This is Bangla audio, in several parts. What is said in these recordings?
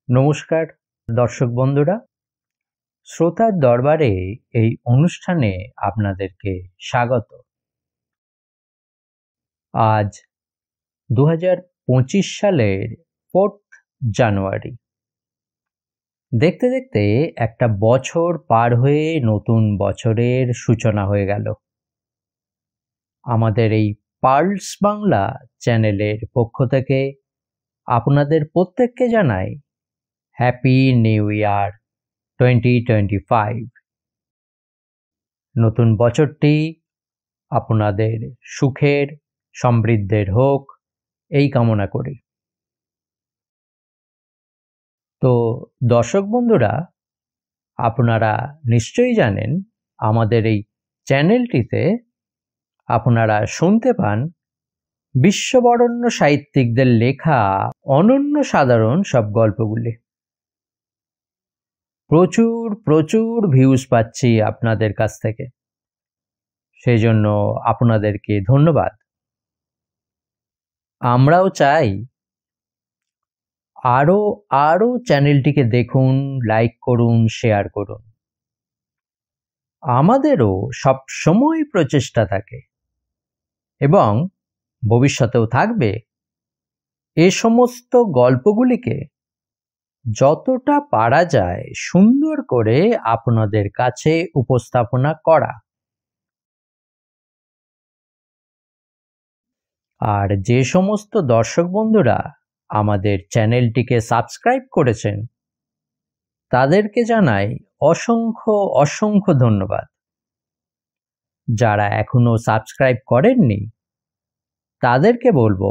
নমস্কার দর্শক বন্ধুরা, শ্রোতার দরবারে এই অনুষ্ঠানে আপনাদেরকে স্বাগত। আজ 2025 সালের 4th জানুয়ারি। দেখতে দেখতে একটা বছর পার হয়ে নতুন বছরের সূচনা হয়ে গেল। আমাদের এই পালস বাংলা চ্যানেলের পক্ষ থেকে আপনাদের প্রত্যেককে জানাই হ্যাপি নিউ ইয়ার 2025। নতুন বছরটি আপনাদের সুখের সমৃদ্ধের হোক এই কামনা করি। তো দর্শক বন্ধুরা, আপনারা নিশ্চয়ই জানেন আমাদের এই চ্যানেলটিতে আপনারা শুনতে পান বিশ্ববরেণ্য সাহিত্যিকদের লেখা অনন্য সাধারণ সব গল্পগুলি। প্রচুর প্রচুর ভিউজ পাচ্ছি আপনাদের কাছ থেকে, সেই জন্য আপনাদেরকে ধন্যবাদ। আমরাও চাই আরো আরো চ্যানেলটিকে দেখুন, লাইক করুন, শেয়ার করুন। আমাদেরও সব সময় প্রচেষ্টা থাকে এবং ভবিষ্যতেও থাকবে এ সমস্ত গল্পগুলিকে যতটা পারা যায় সুন্দর করে আপনাদের কাছে উপস্থাপনা করা। আর যে সমস্ত দর্শক বন্ধুরা আমাদের চ্যানেলটিকে সাবস্ক্রাইব করেছেন তাদেরকে জানাই অসংখ্য অসংখ্য ধন্যবাদ। যারা এখনো সাবস্ক্রাইব করেননি তাদেরকে বলবো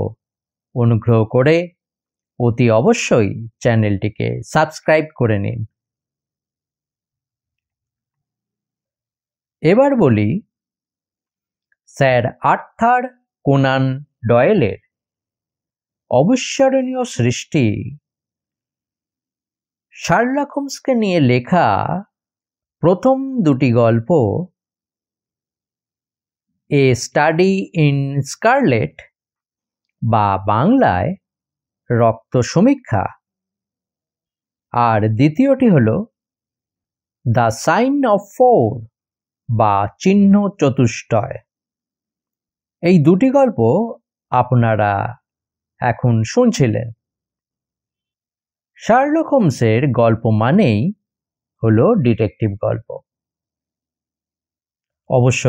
অনুগ্রহ করে অতি অবশ্যই চ্যানেলটিকে সাবস্ক্রাইব করে নিন। এবার বলি স্যার আর্থার কোনান ডয়েলের অবিস্মরণীয় সৃষ্টি শার্লক হোমসকে নিয়ে লেখা প্রথম দুটি গল্প, এ স্টাডি ইন স্কারলেট বা বাংলায় রক্ত সমীক্ষা, আর দ্বিতীয়টি হল দ্য সাইন অফ ফোর বা চিহ্ন চতুষ্টয়। এই দুটি গল্প আপনারা এখন শুনছিলেন। শার্লক হোমসের গল্প মানেই হলো ডিটেকটিভ গল্প। অবশ্য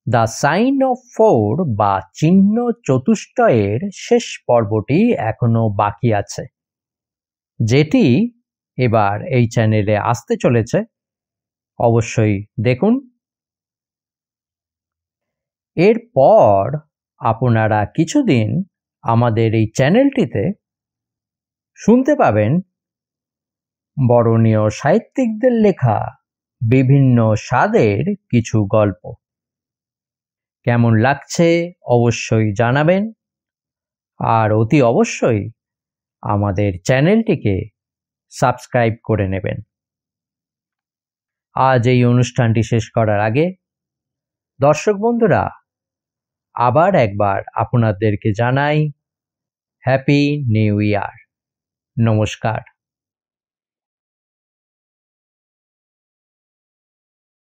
দ্য সাইন অফ ফোর বা চিহ্ন চতুষ্টয়ের শেষ পর্বটি এখনো বাকি আছে, যেটি এবার এই চ্যানেলে আসতে চলেছে। অবশ্যই দেখুন। এরপর আপনারা কিছুদিন আমাদের এই চ্যানেলটিতে শুনতে পাবেন বরণীয় সাহিত্যিকদের লেখা বিভিন্ন স্বাদের কিছু গল্প। কেমন লাগছে অবশ্যই জানাবেন, আর অতি অবশ্যই আমাদের চ্যানেলটিকে সাবস্ক্রাইব করে নেবেন। আজ এই অনুষ্ঠানটি শেষ করার আগে দর্শক বন্ধুরা আবার একবার আপনাদেরকে জানাই হ্যাপি নিউ ইয়ার। নমস্কার।